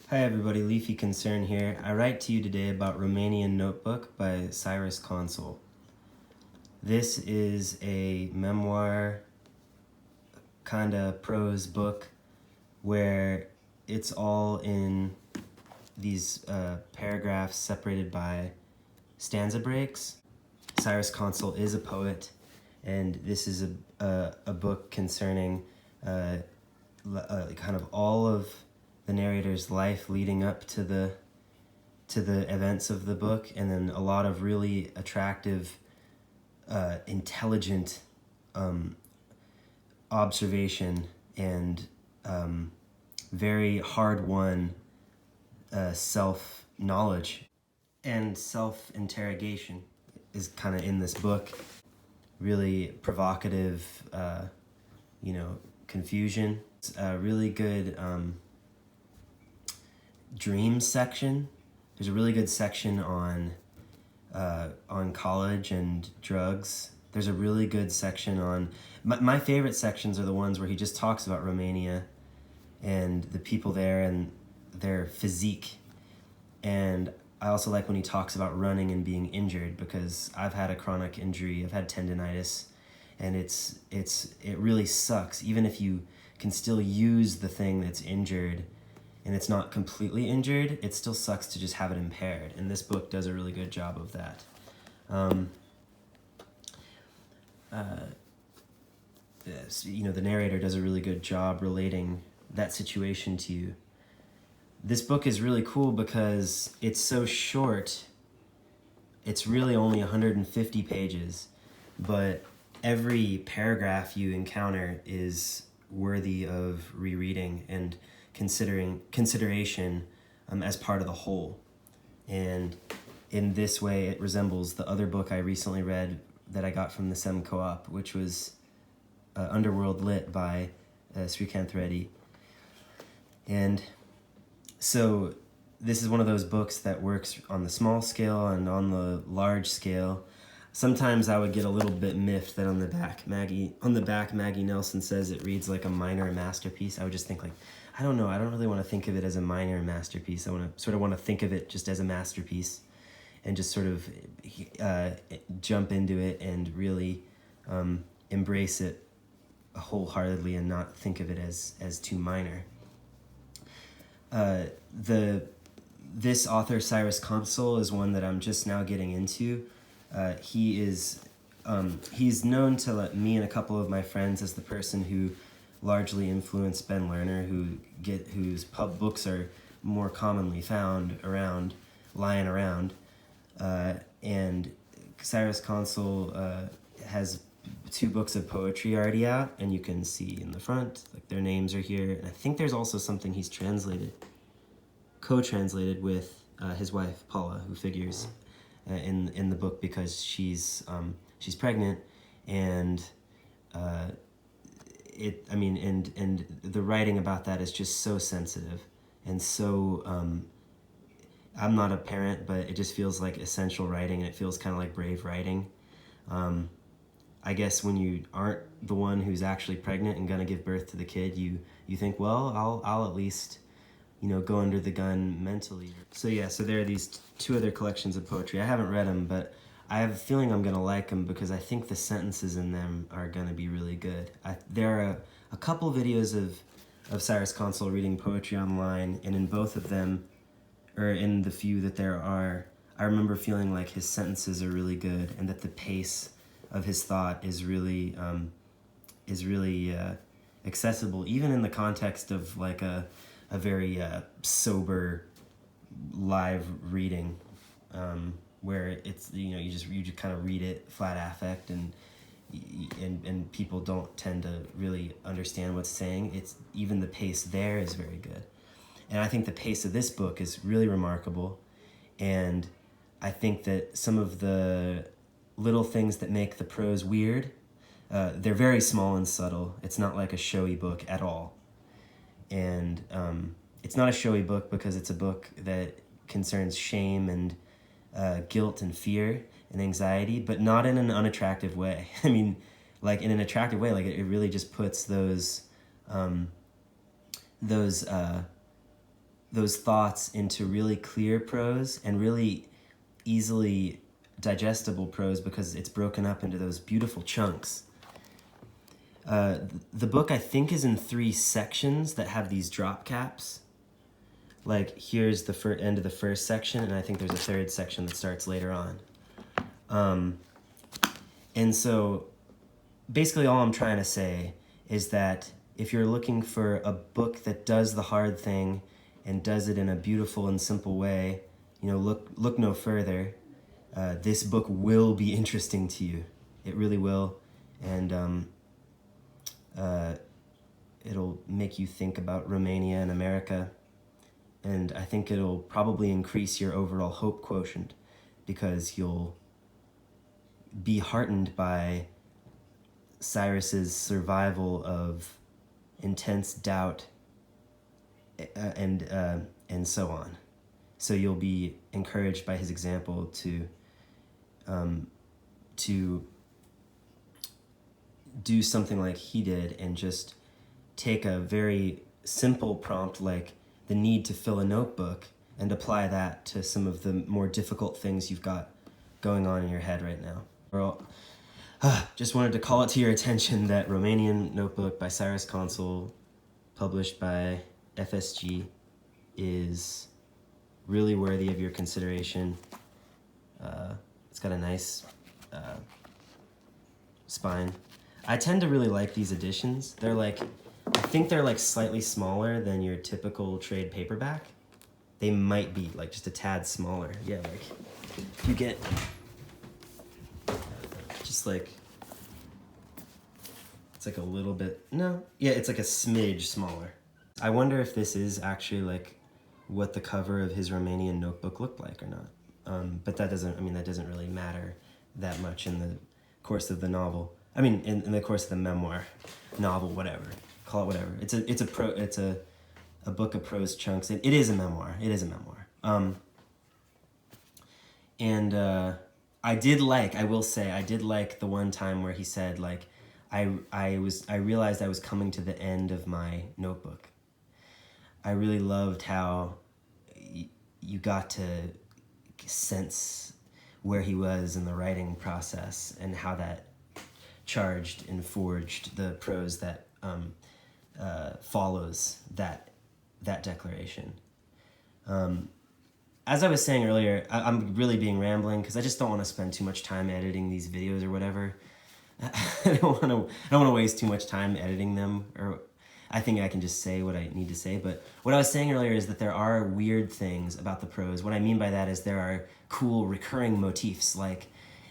Hi everybody, Leafy Concern here. I write to you today about Romanian Notebook by Cyrus. This is a memoir kind of prose book where it's all in these paragraphs separated by stanza breaks. Cyrus is a poet, and this is a book concerning kind of all of the narrator's life leading up to the events of the book, and then a lot of really attractive, intelligent observation and very hard-won self-knowledge and self-interrogation is kind of in this book. Really provocative, confusion. It's a really good dreams section. There's a really good section on college and drugs. There's a really good section on... My favorite sections are the ones where he just talks about Romania and the people there and their physique. And I also like when he talks about running and being injured, because I've had a chronic injury. I've had tendinitis, and it really sucks. Even if you can still use the thing that's injured and it's not completely injured, it still sucks to just have it impaired. And this book does a really good job of that. The narrator does a really good job relating that situation to you. This book is really cool because it's so short. It's really only 150 pages, but every paragraph you encounter is worthy of rereading and consideration as part of the whole. And in this way, it resembles the other book I recently read that I got from the SEM Co-op, which was Underworld Lit by Cyrus. And so this is one of those books that works on the small scale and on the large scale. Sometimes I would get a little bit miffed that on the back Maggie Nelson says it reads like a minor masterpiece. I would just think like, I don't know, I don't really want to think of it as a minor masterpiece. I want to think of it just as a masterpiece and just sort of jump into it and really embrace it wholeheartedly and not think of it as too minor. This author, Cyrus is one that I'm just now getting into. He's known to me and a couple of my friends as the person who largely influenced Ben Lerner, whose pub books are more commonly found lying around. And Cyrus has 2 books of poetry already out, and you can see in the front, like, their names are here. And I think there's also something he's co-translated with his wife Paula, who figures in the book because she's pregnant, and the writing about that is just so sensitive and so I'm not a parent, but it just feels like essential writing, and it feels kind of like brave writing. I guess when you aren't the one who's actually pregnant and gonna give birth to the kid, you think, well, I'll at least, go under the gun mentally. So there are these 2 other collections of poetry. I haven't read them, but I have a feeling I'm gonna like them because I think the sentences in them are gonna be really good. There are a couple videos of Cyrus reading poetry online, and in both of them, or in the few that there are, I remember feeling like his sentences are really good, and that the pace of his thought is really accessible, even in the context of like a very sober live reading, where it's you just kind of read it flat affect, and people don't tend to really understand what's saying. It's even the pace there is very good. And I think the pace of this book is really remarkable, and I think that some of the little things that make the prose weird, they're very small and subtle. It's not like a showy book at all. And it's not a showy book because it's a book that concerns shame and guilt and fear and anxiety, but not in an unattractive way. I mean, like in an attractive way, like it really just puts those those thoughts into really clear prose and really easily digestible prose because it's broken up into those beautiful chunks. The book, I think, is in 3 sections that have these drop caps. Like, here's the end of the first section, and I think there's a 3rd section that starts later on. And so, basically all I'm trying to say is that if you're looking for a book that does the hard thing and does it in a beautiful and simple way, you know, look no further. This book will be interesting to you. It really will. And it'll make you think about Romania and America. And I think it'll probably increase your overall hope quotient because you'll be heartened by Cyrus's survival of intense doubt and so on. So you'll be encouraged by his example to do something like he did and just take a very simple prompt like the need to fill a notebook and apply that to some of the more difficult things you've got going on in your head right now. Just wanted to call it to your attention that Romanian Notebook by Cyrus Consul, published by FSG, is really worthy of your consideration. It's got a nice spine. I tend to really like these editions. They're like, I think they're like slightly smaller than your typical trade paperback. They might be like just a tad smaller. Yeah, like you get just like, it's like a little bit, no, yeah, it's like a smidge smaller. I wonder if this is actually like what the cover of his Romanian notebook looked like or not. But that doesn't really matter that much in the course of the novel. I mean, in the course of the memoir, novel, whatever, call it whatever. It's a book of prose chunks. It is a memoir. It is a memoir. I will say, I did like the one time where he said, like, I realized I was coming to the end of my notebook. I really loved how you got to sense where he was in the writing process and how that charged and forged the prose that follows that declaration. As I was saying earlier, I'm really being rambling because I just don't want to spend too much time editing these videos or whatever. I don't want to waste too much time editing them, or I think I can just say what I need to say. But what I was saying earlier is that there are weird things about the prose. What I mean by that is there are cool recurring motifs, like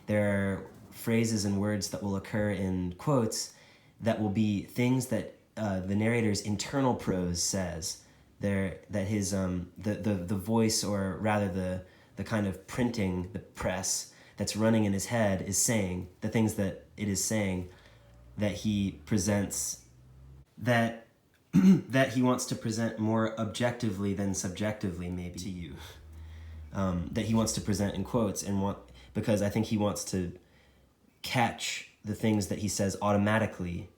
there are phrases and words that will occur in quotes that will be things that the narrator's internal prose says. That his the voice, or rather the kind of printing, the press that's running in his head is saying, the things that it is saying that he presents, that that he wants to present more objectively than subjectively maybe to you, that he wants to present in quotes, because I think he wants to catch the things that he says automatically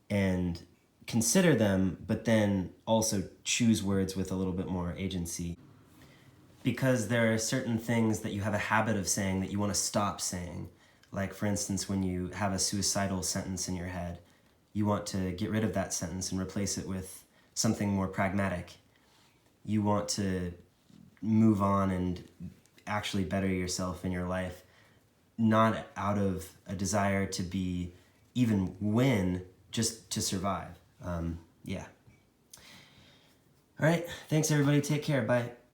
and consider them, but then also choose words with a little bit more agency. Because there are certain things that you have a habit of saying that you want to stop saying. Like, for instance, when you have a suicidal sentence in your head, you want to get rid of that sentence and replace it with something more pragmatic. You want to move on and actually better yourself in your life, not out of a desire to even win, just to survive. Yeah. All right. Thanks, everybody. Take care. Bye.